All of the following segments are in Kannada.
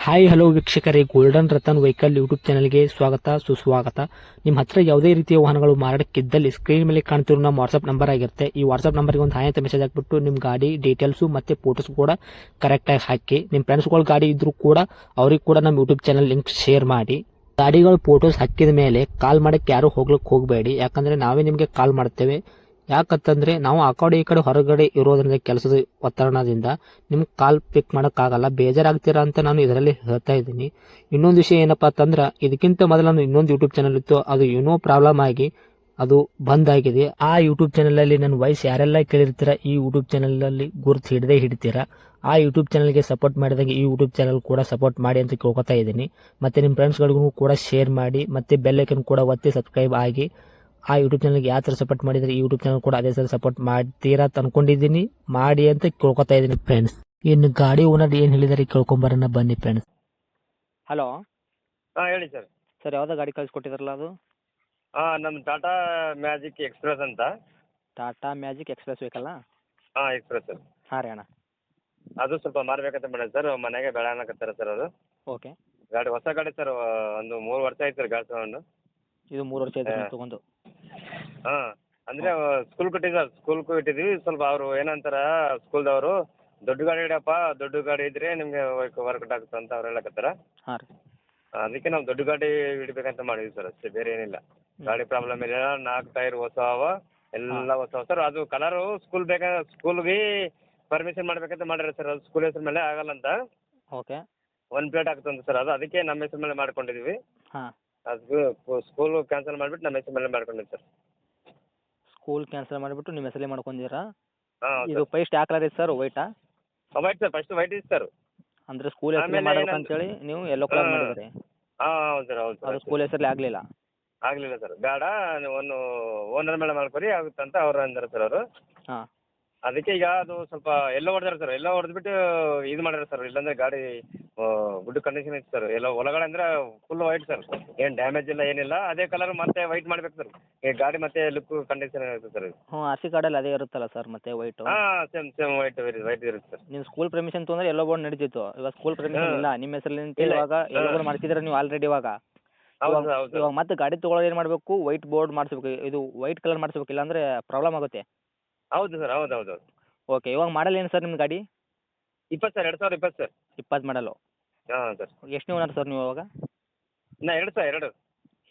ಹಾಯ್ ಹಲೋ ವೀಕ್ಷಕರೇ, ಗೋಲ್ಡನ್ ರತನ್ ವೆಹಿಕಲ್ ಯೂಟ್ಯೂಬ್ ಚಾನಲ್ಗೆ ಸ್ವಾಗತ ಸುಸ್ವಾಗತ. ನಿಮ್ಮ ಹತ್ರ ಯಾವುದೇ ರೀತಿಯ ವಾಹನಗಳು ಮಾರಾಟಕ್ಕಿದ್ದಲ್ಲಿ ಸ್ಕ್ರೀನ್ ಮೇಲೆ ಕಾಣ್ತಿರೋ ನಮ್ಮ ವಾಟ್ಸ್ಆಪ್ ನಂಬರ್ ಆಗಿರುತ್ತೆ. ಈ ವಾಟ್ಸ್ಆಪ್ ನಂಬರ್ಗೆ ಒಂದು ಹಾಯ್ ಅಂತ ಮೆಸೇಜ್ ಹಾಕ್ಬಿಟ್ಟು ನಿಮ್ಮ ಗಾಡಿ ಡೀಟೇಲ್ಸು ಮತ್ತೆ ಫೋಟೋಸ್ ಕೂಡ ಕರೆಕ್ಟಾಗಿ ಹಾಕಿ. ನಿಮ್ಮ ಫ್ರೆಂಡ್ಸ್ಗಳ ಗಾಡಿ ಇದ್ರೂ ಕೂಡ ಅವ್ರಿಗೆ ಕೂಡ ನಮ್ಮ ಯೂಟ್ಯೂಬ್ ಚಾನಲ್ ಲಿಂಕ್ ಶೇರ್ ಮಾಡಿ. ಗಾಡಿಗಳು ಫೋಟೋಸ್ ಹಾಕಿದ ಮೇಲೆ ಕಾಲ್ ಮಾಡಕ್ಕೆ ಯಾರು ಹೋಗ್ಲಿಕ್ಕೆ ಹೋಗಬೇಡಿ, ಯಾಕಂದ್ರೆ ನಾವೇ ನಿಮಗೆ ಕಾಲ್ ಮಾಡ್ತೇವೆ. ಯಾಕಂತಂದ್ರೆ ನಾವು ಆ ಕಡೆ ಈ ಕಡೆ ಹೊರಗಡೆ ಇರೋದ್ರಿಂದ ಕೆಲಸದ ಒತ್ತಡದಿಂದ ನಿಮ್ಗೆ ಕಾಲ್ ಪಿಕ್ ಮಾಡೋಕ್ಕಾಗಲ್ಲ, ಬೇಜಾರಾಗ್ತೀರಾ ಅಂತ ನಾನು ಇದರಲ್ಲಿ ಹೇಳ್ತಾ ಇದ್ದೀನಿ. ಇನ್ನೊಂದು ವಿಷಯ ಏನಪ್ಪಾ ಅಂತಂದ್ರೆ, ಇದಕ್ಕಿಂತ ಮೊದಲು ನಾನು ಇನ್ನೊಂದು ಯೂಟ್ಯೂಬ್ ಚಾನಲ್ ಇತ್ತು, ಅದು ಏನೋ ಪ್ರಾಬ್ಲಮ್ ಆಗಿ ಅದು ಬಂದ್ ಆಗಿದೆ. ಆ ಯೂಟ್ಯೂಬ್ ಚಾನಲ್ ಅಲ್ಲಿ ನನ್ನ ವಾಯ್ಸ್ ಯಾರೆಲ್ಲ ಕೇಳಿರ್ತೀರಾ, ಈ ಯೂಟ್ಯೂಬ್ ಚಾನಲ್ ಅಲ್ಲಿ ಗುರುತು ಹಿಡಿತೀರಾ. ಆ ಯೂಟ್ಯೂಬ್ ಚಾನಲ್ಗೆ ಸಪೋರ್ಟ್ ಮಾಡಿದಂಗೆ ಈ ಯೂಟ್ಯೂಬ್ ಚಾನಲ್ ಕೂಡ ಸಪೋರ್ಟ್ ಮಾಡಿ ಅಂತ ಕೇಳ್ಕೊತಾ ಇದ್ದೀನಿ. ಮತ್ತೆ ನಿಮ್ಮ ಫ್ರೆಂಡ್ಸ್ಗಳಿಗೂ ಕೂಡ ಶೇರ್ ಮಾಡಿ, ಮತ್ತೆ ಬೆಲ್ ಐಕನ್ ಕೂಡ ಒತ್ತಿ ಸಬ್ಸ್ಕ್ರೈಬ್ ಆಗಿ. ಆ ಯೂಟ್ಯೂಬ್ ಚಾನಲ್ಗೆ ಯಾವ ಥರ ಸಪೋರ್ಟ್ ಮಾಡಿದ್ರೆ ಈ ಯೂಟ್ಯೂಬ್ ಚಾನಲ್ ಕೂಡ ಅದೇ ಥರ ಸಪೋರ್ಟ್ ಮಾಡ್ತೀರಾ ಅಂತ ಅನ್ಕೊಂಡಿದ್ದೀನಿ. ಮಾಡಿ ಅಂತ ಕೇಳ್ಕೊತಾ ಇದ್ದೀನಿ ಫ್ರೆಂಡ್ಸ್. ಇನ್ನು ಗಾಡಿ ಓನರ್ ಏನು ಹೇಳಿದಾರೆ ಕೇಳ್ಕೊಂಬರೋಣ ಬನ್ನಿ ಫ್ರೆಂಡ್ಸ್. ಹಲೋ ಹಾಂ ಹೇಳಿ ಸರ್. ಸರ್, ಯಾವುದೋ ಗಾಡಿ ಕಳಿಸ್ಕೊಟ್ಟಿದ್ರಲ್ಲ ಅದು? ನಮ್ಮ ಟಾಟಾ ಮ್ಯಾಜಿಕ್ ಎಕ್ಸ್ಪ್ರೆಸ್ ಅಂತ. ಟಾಟಾ ಮ್ಯಾಜಿಕ್ ಎಕ್ಸ್ಪ್ರೆಸ್ ಬೇಕಲ್ಲ? Express sir. ಹಾಂ ರೀ ಅಣ್ಣ. ಅದು ಸ್ವಲ್ಪ ಮಾರ್ಬೇಕಂತ ಮಾಡಿದೆ ಸರ್, ಮನೆಗೆ ಬೇಡ ಅನ್ನಕತ್ತಾರೆ ಸರ್ ಅದು. ಓಕೆ. ಗಾಡಿ ಹೊಸ ಗಾಡಿ ಸರ್, ಒಂದು 3 ವರ್ಷ ಆಯ್ತು ಸರ್ ಗಾಡಿ ತಗೊಂಡು. ಇದು 3 ವರ್ಷ ಆಯ್ತು ನೀವು ತಗೊಂಡು? ಹಾಂ, ಅಂದರೆ ಸ್ಕೂಲ್ಗೂ ಇಟ್ಟಿದ್ದೀವಿ. ಸ್ವಲ್ಪ ಅವರು ಏನಂತಾರ ಸ್ಕೂಲ್ದವರು, ದೊಡ್ಡ ಗಾಡಿ ಇಡಪ್ಪ, ದೊಡ್ಡ ಗಾಡಿ ಇದ್ರೆ ನಿಮಗೆ ವರ್ಕೌಟ್ ಆಗುತ್ತೆ ಅಂತ ಅವ್ರು ಹೇಳಕತ್ತಾರ. ಹಾಂ ರೀ. ಅದಕ್ಕೆ ನಾವು ದೊಡ್ಡ ಗಾಡಿ ಇಡಬೇಕಂತ ಮಾಡಿದ್ವಿ ಸರ್, ಅಷ್ಟೇ, ಬೇರೆ ಏನಿಲ್ಲ. ಗಾಡಿ ಪ್ರಾಬ್ಲಮ್ ಇಲ್ಲ, 4 ಟೈರ್ ಹೊಸ ಅವ, ಎಲ್ಲ ಹೊಸ ಸರ್. ಅದು ಕಲರು ಸ್ಕೂಲ್ಗೆ ಪರ್ಮಿಷನ್ ಮಾಡ್ಬೇಕಂತ ಮಾಡ್ಯಾರ ಸರ್, ಅದು ಸ್ಕೂಲ್ ಹೆಸರು ಮೇಲೆ ಆಗಲ್ಲ ಅಂತ. ಓಕೆ. 1 ಪ್ಲೇಟ್ ಆಗ್ತಂತ ಸರ್, ಅದಕ್ಕೆ ನಮ್ಮ ಹೆಸರು ಮೇಲೆ ಮಾಡ್ಕೊಂಡಿದ್ದೀವಿ. ಹಾಂ. ಅದು ಸ್ಕೂಲು ಕ್ಯಾನ್ಸಲ್ ಮಾಡಿಬಿಟ್ಟು ನಮ್ಮ ಹೆಸರು ಮೇಲೆ ಮಾಡ್ಕೊಂಡಿದ್ದೀವಿ ಸರ್. ಸ್ಕೂಲ್ ಕ್ಯಾನ್ಸಲ್ ಮಾಡಿಬಿಟ್ಟು ನಿಮ್ಮ ಹೆಸರಲ್ಲೇ ಮಾಡ್ಕೊಂಡಿದ್ದೀರಾ? ಹಾಂ ಇದು ಫಸ್ಟ್ ಯಾವ ಕಲರ್ ಇದೆ ಸರ್? ವೈಟಾ? ವೈಟ್ ಸರ್, ಫಸ್ಟ್ ವೈಟ್ ಇದೆ ಸರ್. ಅಂದರೆ ಸ್ಕೂಲ್ ಹೆಸರಲ್ಲೇ ಆಮೇಲೆ ಮಾಡ್ಬೇಕಂತೇಳಿ ನೀವು ಯೆಲ್ಲೋ ಕಲರ್ ಮಾಡಿದ್ದೀರಿ. ಹೌದು ಸರ್, ಹೌದು ಅದು ಸರ್. ಸ್ಕೂಲ್ ಹೆಸರಲ್ಲಿ ಆಗಲಿಲ್ಲ? ಆಗಲಿಲ್ಲ ಸರ್, ಬೇಡ ನೀವು ಓನರ್ ಮೇಲೆ ಮಾಡ್ಕೊರಿ ಆಗುತ್ತಂತ ಅವ್ರು ಅಂದಾರೆ ಸರ್ ಅವರು. ಹಾಂ. ಅದಕ್ಕೆ ಈಗ ಅದು ಸ್ವಲ್ಪ ಎಲ್ಲ ಹೊಡೆದಾರೆ ಸರ್, ಎಲ್ಲ ಹೊಡೆದ್ಬಿಟ್ಟು ಇದು ಮಾಡ್ಯಾರ ಸರ್. ಇಲ್ಲಾಂದ್ರೆ ಗಾಡಿ ಗುಡ್ ಕಂಡೀಷನ್ ಐತೆ ಸರ್. ಎಲ್ಲ ಒಳಗಡೆ ಅಂದ್ರೆ ಫುಲ್ ವೈಟ್ ಸರ್, ಏನು ಡ್ಯಾಮೇಜ್ ಇಲ್ಲ, ಏನಿಲ್ಲ. ಅದೇ ಕಲರ್ ಮತ್ತೆ ವೈಟ್ ಮಾಡ್ಬೇಕು ಸರ್, ಈ ಗಾಡಿ ಮತ್ತೆ ಲುಕ್ ಕಂಡೀಷನ್ ಇರುತ್ತೆ ಸರ್. ಹ್ಞೂ, ಆರ್ ಸಿ ಕಾರ್ಡಲ್ಲಿ ಅದೇ ಇರುತ್ತಲ್ಲ ಸರ್, ಮತ್ತೆ ವೈಟು? ಸೇಮ್ ವೈಟ್ ಇರುತ್ತೆ ಸರ್. ನೀವು ಸ್ಕೂಲ್ ಪರ್ಮಿಷನ್ ತೊಗೊಂಡ್ರೆ ಎಲ್ಲೋ ಬೋರ್ಡ್ ನಡೀತಿತ್ತು. ಇವಾಗ ಸ್ಕೂಲ್ ಪರ್ಮಿಷನ್ ಇಲ್ಲ, ನಿಮ್ಮ ಹೆಸರಲ್ಲಿ ಇಲ್ಲ. ಇವಾಗ ಎಲ್ಲೋ ಬೋರ್ಡ್ ಮಾಡ್ತಿದ್ರೆ ನೀವು ಆಲ್ರೆಡಿ ಇವಾಗ. ಹೌದು ಹೌದು ಇವಾಗ ಮತ್ತೆ ಗಾಡಿ ತೊಗೊಳೋದು ಏನು ಮಾಡಬೇಕು, ವೈಟ್ ಬೋರ್ಡ್ ಮಾಡಿಸ್ಬೇಕು, ಇದು ವೈಟ್ ಕಲರ್ ಮಾಡಿಸ್ಬೇಕು, ಇಲ್ಲಾಂದರೆ ಪ್ರಾಬ್ಲಮ್ ಆಗುತ್ತೆ. ಹೌದು ಸರ್, ಹೌದು ಹೌದು ಹೌದು. ಓಕೆ. ಇವಾಗ ಮಾಡಲ್ ಏನು ಸರ್ ನಿಮ್ಮ ಗಾಡಿ? 20 ಸರ್, 2020 ಸರ್. 20 ಮಾಡಲು? ಹಾಂ ಸರ್. ಎಷ್ಟನೇ ಓನರ್ ಸರ್ ನೀವು ಇವಾಗ? ಇನ್ನು 2 ಸರ್, 2.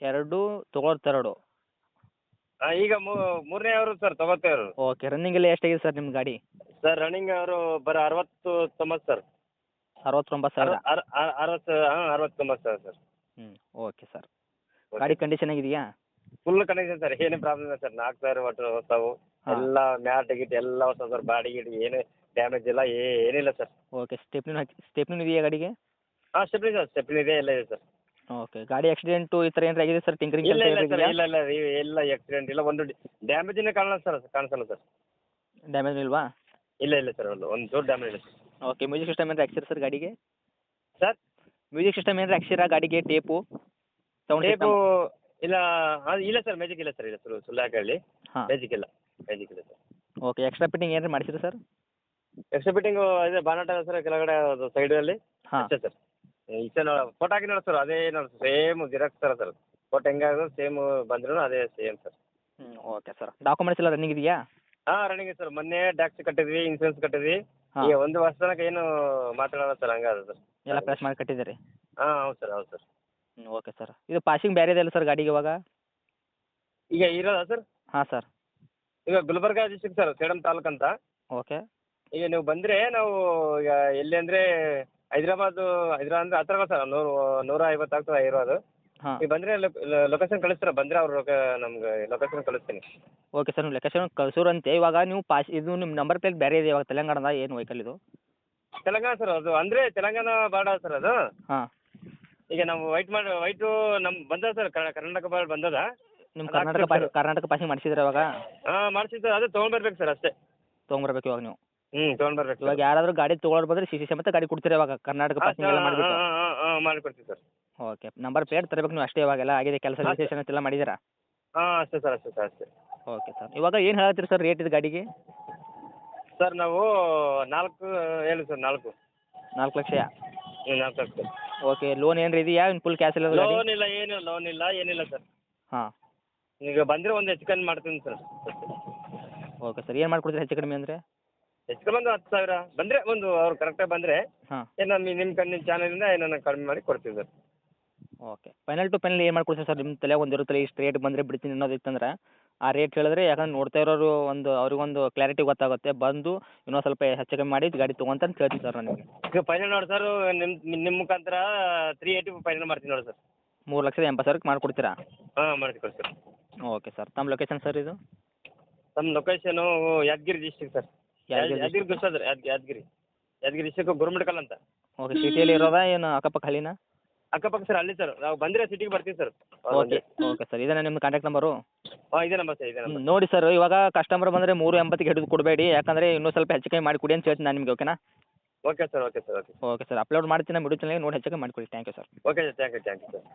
2 ತೊಗೊಳ್ತಿರೋದು? ಈಗ ಮೂರನೇ ಅವರು ಸರ್, ತಗೋತೇವ್ರು. ಓಕೆ. ರನ್ನಿಂಗ್ ಎಲ್ಲ ಎಷ್ಟಾಗಿದೆ ಸರ್ ನಿಮ್ಮ ಗಾಡಿ? ಸರ್ ರನ್ನಿಂಗ್ ಅವರು ಬರೋ 60-90 ಸರ್. 69,000? 60-90 ಸರ್. ಹ್ಞೂ, ಓಕೆ ಸರ್. ಗಾಡಿ ಕಂಡೀಷನ್ ಆಗಿದೆಯಾ? ಫುಲ್ ಕಂಡೀಷನ್ ಸರ್, ಏನೇ ಪ್ರಾಬ್ಲಮ್ ಇಲ್ಲ ಸರ್. 4 ಟೈರ್ ಒಟ್ಟು ಹೊಸವು, ಎಲ್ಲ ಮ್ಯಾಟ್ ಗಿಟ್ ಎಲ್ಲ ಹೊಸ ಸರ್. ಬಾಡಿ ಗಿಡಿ ಏನು ಡ್ಯಾಮೇಜ್ ಇಲ್ಲ, ಏನಿಲ್ಲ ಸರ್. ಓಕೆ. ಸ್ಟೆಪ್ನಿ ಇದೆಯಾ ಗಾಡಿಗೆ? ಸ್ಟೆಪ್ನಿ ಸರ್, ಸ್ಟೆಪ್ನಿ ಇದೆ, ಎಲ್ಲ ಇದೆ ಸರ್. ಓಕೆ. ಗಾಡಿ ಆಕ್ಸಿಡೆಂಟು ಈ ಥರ ಏನಾರ ಆಗಿದೆ ಸರ್? ಟಿಂಕರಿಂಗ್ ಇಲ್ಲ ಇಲ್ಲ ಸರ್, ಕೆಲಸ ಇಲ್ಲ ಎಲ್ಲ ಆಕ್ಸಿಡೆಂಟ್ ಇಲ್ಲ, ಒಂದು ಡ್ಯಾಮೇಜಿನೇ ಕಾಣಿಸಲ್ಲ ಸರ್. ಡ್ಯಾಮೇಜ್ ಇಲ್ವಾ? ಇಲ್ಲ ಸರ್, ಒಂದು ಚೂರು ಡ್ಯಾಮೇಜ್ ಇಲ್ಲ ಸರ್. ಓಕೆ. ಮ್ಯೂಸಿಕ್ ಸಿಸ್ಟಮ್ ಏನಾರ ಹಾಕ್ಸಿರಾ ಸರ್ ಗಾಡಿಗೆ? ಸರ್, ಮ್ಯೂಸಿಕ್ ಸಿಸ್ಟಮ್ ಏನಾರ ಹಾಕ್ಸಿರಾ ಗಾಡಿಗೆ? Tape, sound tape system? ಇಲ್ಲ. ಇಲ್ಲ ಸರ್, ಮ್ಯಾಜಿಕ್ ಇಲ್ಲ ಸರ್, ಇಲ್ಲ ಸುಳ್ಳು ಯಾಕೆ ಹೇಳಿ, ಹಾಂ. ಮ್ಯಾಜಿಕ್ ಇಲ್ಲ ಸರ್. ಓಕೆ. ಎಕ್ಸ್ಟ್ರಾ ಫಿಟ್ಟಿಂಗ್ ಏನಾರ ಮಾಡಿಸಿರಾ ಸರ್? ಎಕ್ಸ್ಟ್ರಾ ಫಿಟ್ಟಿಂಗು ಇದೆ, ಬಾನಟ ಸರ್ ಕೆಳಗಡೆ ಅದು ಸೈಡಲ್ಲಿ ಹಾಂ. ಅಷ್ಟೇ ಸರ್. ಇಷ್ಟೇ ಫೋಟೋ ಹಾಕಿ ನೋಡಿ ಸರ್, ಅದೇ ನೋಡಿ ಸೇಮ್ ಜಿರಾಕ್ಸ್ ಥರ ಸರ್. ಫೋಟೋ ಹೆಂಗಾಗೋದು ಸೇಮ್ ಬಂದ್ರೂ ಅದೇ same sir. Okay sir. Documents ಎಲ್ಲ ರನ್ನಿಂಗ್ ಇದೆಯಾ? Running sir. ಮೊನ್ನೆ ಟ್ಯಾಕ್ಸ್ ಕಟ್ಟಿದ್ವಿ, ಇನ್ಸೂರೆನ್ಸ್ ಕಟ್ಟಿದ್ವಿ. ಹಾಂ. ಈಗ 1 ವರ್ಷ ತನಕ ಏನು ಮಾತಾಡೋಲ್ಲ ಸರ್, ಹಂಗಾದ ಸರ್. ಎಲ್ಲ ಪ್ರೆಸ್ ಮಾಡಿ ಕಟ್ಟಿದ್ದೀರಿ? ಹೌದು ಸರ್, ಹೌದು ಸರ್. Okay sir. ಇದು ಪಾಸಿಂಗ್ ಬೇರೆ ಇದೆ ಅಲ್ಲ ಸರ್ ಗಾಡಿಗೆ ಇವಾಗ? ಈಗ ಇರೋದಾ ಸರ್? ಹಾಂ ಸರ್. ಈಗ ಗುಲ್ಬರ್ಗ ಡಿಸ್ಟ್ರಿಕ್ಟ್ ಸರ್, ಸೇಡಂ ತಾಲೂಕು ಅಂತ. ಓಕೆ. ಈಗ ನೀವು ಬಂದರೆ ನಾವು ಈಗ ಎಲ್ಲಿ ಅಂದರೆ ಹೈದ್ರಾಬಾದ್ ಅಂದ್ರೆ ಹತ್ರ ಸರ್, 150 ಆಗ್ತದೆ ಇರೋದು. ಹಾಂ. ಈಗ ಬಂದರೆ ಲೊಕೇಶನ್ ಕಳಿಸ್ತೀರಾ? ಬಂದರೆ ಅವ್ರು ನಮ್ಗೆ ಲೊಕೇಶನ್ ಕಳಿಸ್ತೀನಿ. Okay sir. ನೀವು ಲೊಕೇಶನ್ ಕಳ್ಸೋರಂತೆ. ಇವಾಗ ನೀವು ಇದು ನಿಮ್ಮ ನಂಬರ್ ಪ್ಲೇಟ್ ಬೇರೆ ಇದೆ ಇವಾಗ ತೆಲಂಗಾಣದ ಏನು ವೆಹಿಕಲ್ ಇದು? ತೆಲಂಗಾಣ ಸರ್, ಅದು ಅಂದರೆ ತೆಲಂಗಾಣ ಬಾರ್ಡರ್ ಸರ್ ಅದು. ಹಾಂ. ಈಗ ನಾವು ವೈಟು ನಮ್ಮ ಬಂದದ ಸರ್, ಕರ್ನಾಟಕ ಬಾರ್ಡರ್ ಬಂದದ. ನಿಮ್ಮ ಅದು ಹಾಕ್ಬೇಕು ಕರ್ನಾಟಕ ಪಾಸಿಂಗ್ ಮಾಡಿಸಿದ್ರೆ ಇವಾಗ? ಮಾಡ್ಸಿದ್ದು ಸರ್, ಅದೇ ತೊಗೊಂಡ್ಬರ್ಬೇಕು ಸರ್ ಅಷ್ಟೇ. ತೊಗೊಂಬರ್ಬೇಕು ಇವಾಗ ನೀವು? ತೊಗೊಂಡ್ಬರ್ಬೇಕು ಇವಾಗ ಯಾರಾದರೂ ಗಾಡಿ ತೊಗೊಳೋರು ಬಂದರೆ ಸಿ ಸಿ ಸಮೇತ ಗಾಡಿ ಕೊಡ್ತೀರಾ ಇವಾಗ ಕರ್ನಾಟಕ ಪಾಸಿಂಗ್ ಎಲ್ಲ ಮಾಡಿಬಿಟ್ಟು? ಮಾಡಿಕೊಡ್ತೀವಿ ಸರ್. ಓಕೆ. ನಂಬರ್ ಪ್ಲೇಟ್ ತರಬೇಕು ನೀವು ಅಷ್ಟೇ, ಇವಾಗೆಲ್ಲ ಆಗಿದೆ ಕೆಲಸ, ರಿಜಿಸ್ಟ್ರೇಷನ್ ಎಲ್ಲ ಮಾಡಿದ್ದೀರಾ? ಅಷ್ಟೇ ಸರ್, ಅಷ್ಟೇ ಸರ್, ಅಷ್ಟೇ. Okay sir. ಇವಾಗ ಏನು ಹೇಳತ್ತೀರಿ ಸರ್ ರೇಟ್ ಇದು ಗಾಡಿಗೆ? ಸರ್ ನಾವು 4 ಹೇಳಿ ಸರ್, 4. 4 ಲಕ್ಷ? ಹ್ಞೂ 4 ಲಕ್ಷ ಸರ್. ಓಕೆ ಲೋನ್ ಏನ್ರಿ ಇದೆಯಾ ಇನ್ನು ಫುಲ್ ಕ್ಯಾಶ್ ಇಲ್ಲ ಗಾಡಿ? ಲೋನ್ ಇಲ್ಲ ಏನಿಲ್ಲ ಸರ್. ಹಾಂ ಈಗ ಬಂದರೆ ಒಂದು ಹೆಚ್ಚು ಕಮ್ಮಿ ಮಾಡ್ತೀನಿ ಸರ್. ಓಕೆ ಸರ್ ಏನು ಮಾಡ್ಕೊಡ್ತೀರಿ ಹೆಚ್ಚು ಕಡಿಮೆ ಅಂದರೆ? ಹೆಚ್ಚು ಕಮ್ಮಿ ಒಂದು 10,000 ಬಂದರೆ ಒಂದು ಅವ್ರು ಕರೆಕ್ಟಾಗಿ ಬಂದರೆ ಹಾಂ ಏನೋ ನಿಮ್ಮ ಚಾನಲಿಂದ ಏನಾನ ಕಡಿಮೆ ಮಾಡಿ ಕೊಡ್ತೀವಿ sir. Okay final to final ಏನು ಮಾಡ್ಕೊಡ್ತೀರಿ ಸರ್? ನಿಮ್ಮ ತಲೆ ಒಂದು ಇರುತ್ತಲ್ಲ ಇಷ್ಟು ರೇಟ್ ಬಂದರೆ ಬಿಡ್ತೀನಿ ಅನ್ನೋದು ಇತ್ತಂದ್ರೆ ಆ ರೇಟ್ ಹೇಳಿದ್ರೆ ಯಾಕಂದ್ರೆ ನೋಡ್ತಾ ಇರೋರು ಒಂದು ಅವ್ರಿಗೊಂದು ಕ್ಲಾರಿಟಿ ಗೊತ್ತಾಗುತ್ತೆ, ಬಂದು ಇನ್ನೂ ಸ್ವಲ್ಪ ಹೆಚ್ಚು ಕಮ್ಮಿ ಮಾಡಿ ಗಾಡಿ ತೊಗೊಂತ ಅಂತ ಹೇಳ್ತೀನಿ ಸರ್ ನಾನು ನಿಮಗೆ. ಈಗ ಫೈನಲ್ ನೋಡಿ ಸರ್, ನಿಮ್ಮ ಮುಖಾಂತರ 380 ಫೈನಲ್ ಮಾಡ್ತೀನಿ ನೋಡಿ ಸರ್. 3,80,000ಕ್ಕೆ ಮಾಡಿಕೊಡ್ತೀರಾ? ಹಾಂ ಮಾಡ್ತೀವಿ ಸರ್. ಓಕೆ ಸರ್ ತಮ್ಮ ಲೊಕೇಶನ್ ಸರ್ ಇದು? ನಮ್ಮ location Yadgir district sir. Yadgir ಗೊತ್ತಾದ್ರೆ ಯಾದಗಿರಿ ಡಿಸ್ಟಿಕ್ ಗುರುಮಠಕಲ್ ಅಂತ. ಓಕೆ ಸಿಟಿಯಲ್ಲಿ ಇರೋದಾ ಏನು ಅಕ್ಕಪಕ್ಕ ಹಳ್ಳಿನಾ? ಅಕ್ಕಪಕ್ಕ ಸರ್ ಅಲ್ಲಿ ಸರ್. ನಾವು ಬಂದರೆ ಸಿಟಿಗೆ ಬರ್ತೀವಿ ಸರ್. ಓಕೆ ಓಕೆ ಸರ್ ಇದೇನಾ ನಿಮ್ಮ ಕಾಂಟ್ಯಾಕ್ಟ್ ನಂಬರು? ಹಾಂ ಇದೇ ನಂಬರ್ ಸರ್, ಇದೇ ನಂಬರ್. ನೋಡಿ ಸರ್ ಇವಾಗ ಕಸ್ಟಮರ್ ಬಂದರೆ 380ಗೆ ಹಿಡಿದು ಕೊಡಬೇಡಿ, ಯಾಕಂದರೆ ಇನ್ನೂ ಸ್ವಲ್ಪ ಹೆಚ್ಚು ಕಮ್ಮಿ ಮಾಡಿ ಕೊಡಿ ಅಂತ ಹೇಳ್ತೀನಿ ನಾನು ನಿಮಗೆ. ಓಕೆನಾ? Okay sir. Okay sir upload ಮಾಡ್ತೀನಿ ನಮ್ಮ ವಿಡಿಯೋ ಚಾನಲ್ಗೆ ನೋಡಿ ಹೆಚ್ಚು ಕಮ್ಮಿ ಮಾಡಿಕೊಡಿ. Thank you sir. Okay sir, thank you sir.